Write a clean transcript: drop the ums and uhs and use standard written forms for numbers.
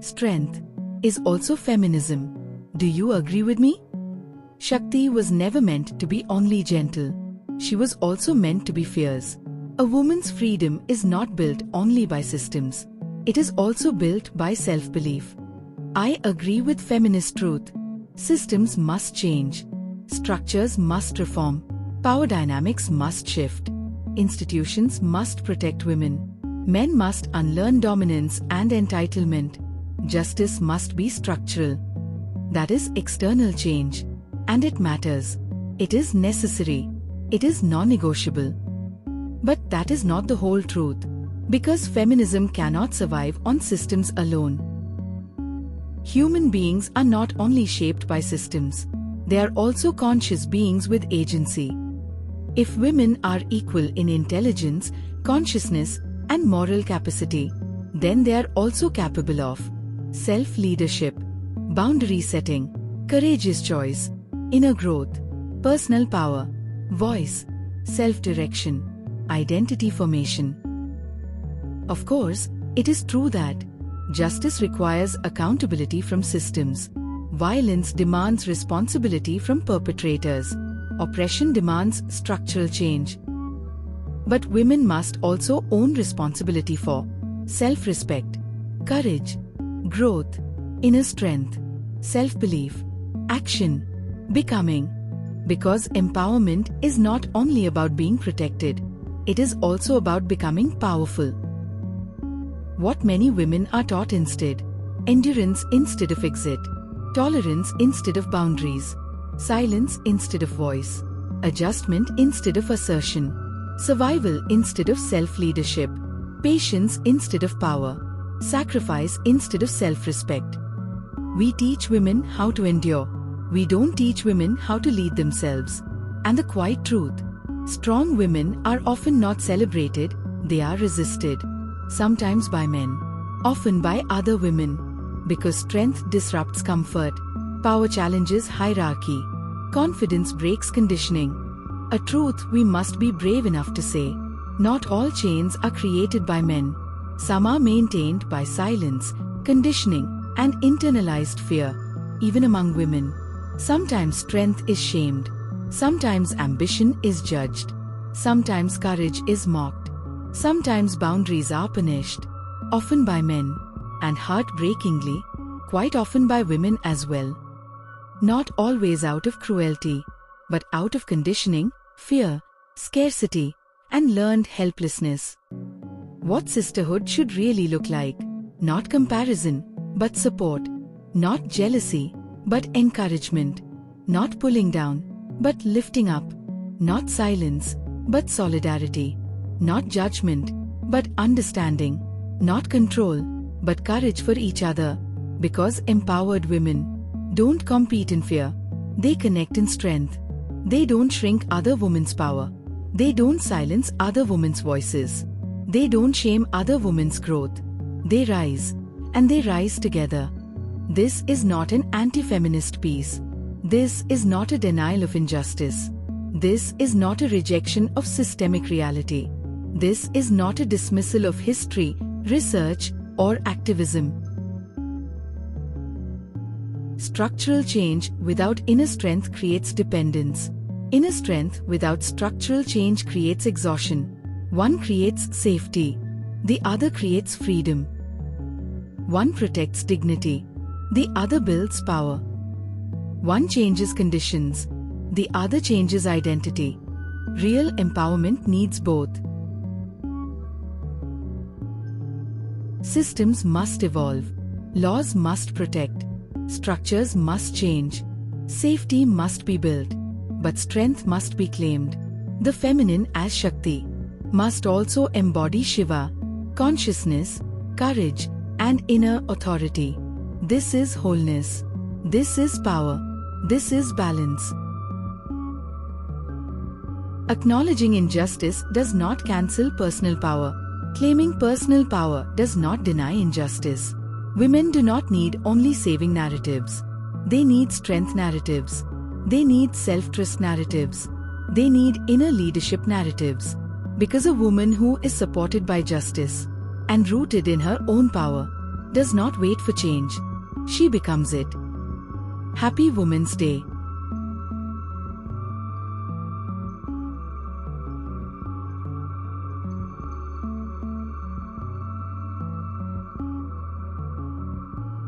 strength, is also feminism. Do you agree with me? Shakti was never meant to be only gentle. She was also meant to be fierce. A woman's freedom is not built only by systems. It is also built by self-belief. I agree with feminist truth. Systems must change. Structures must reform. Power dynamics must shift. Institutions must protect women. Men must unlearn dominance and entitlement. Justice must be structural. That is external change. And it matters. It is necessary. It is non-negotiable. But that is not the whole truth. Because feminism cannot survive on systems alone. Human beings are not only shaped by systems. They are also conscious beings with agency. If women are equal in intelligence, consciousness, and moral capacity, then they are also capable of self-leadership, boundary setting, courageous choice, inner growth, personal power, voice, self-direction, identity formation. Of course, it is true that justice requires accountability from systems. Violence demands responsibility from perpetrators. Oppression demands structural change. But women must also own responsibility for self-respect, courage, growth, inner strength, self-belief, action, becoming. Because empowerment is not only about being protected, it is also about becoming powerful. What many women are taught instead: endurance instead of exit, tolerance instead of boundaries, silence instead of voice, adjustment instead of assertion, survival instead of self-leadership, patience instead of power, sacrifice instead of self-respect. We teach women how to endure. We don't teach women how to lead themselves. And the quiet truth: strong women are often not celebrated, they are resisted. Sometimes by men, often by other women. Because strength disrupts comfort, power challenges hierarchy, confidence breaks conditioning. A truth we must be brave enough to say: not all chains are created by men. Some are maintained by silence, conditioning, and internalized fear. Even among women, sometimes strength is shamed. Sometimes ambition is judged. Sometimes courage is mocked. Sometimes boundaries are punished. Often by men. And heartbreakingly, quite often by women as well. Not always out of cruelty, but out of conditioning, fear, scarcity, and learned helplessness. What sisterhood should really look like? Not comparison, but support. Not jealousy, but encouragement. Not pulling down, but lifting up. Not silence, but solidarity. Not judgment, but understanding. Not control, but courage for each other. Because empowered women don't compete in fear. They connect in strength. They don't shrink other women's power. They don't silence other women's voices. They don't shame other women's growth. They rise, and they rise together. This is not an anti-feminist piece. This is not a denial of injustice. This is not a rejection of systemic reality. This is not a dismissal of history, research, or activism. Structural change without inner strength creates dependence. Inner strength without structural change creates exhaustion. One creates safety. The other creates freedom. One protects dignity. The other builds power. One changes conditions. The other changes identity. Real empowerment needs both. Systems must evolve. Laws must protect. Structures must change. Safety must be built. But strength must be claimed. The feminine as Shakti must also embody Shiva, consciousness, courage, and inner authority. This is wholeness. This is power. This is balance. Acknowledging injustice does not cancel personal power. Claiming personal power does not deny injustice. Women do not need only saving narratives. They need strength narratives. They need self-trust narratives. They need inner leadership narratives. Because a woman who is supported by justice and rooted in her own power does not wait for change. She becomes it. Happy Women's Day.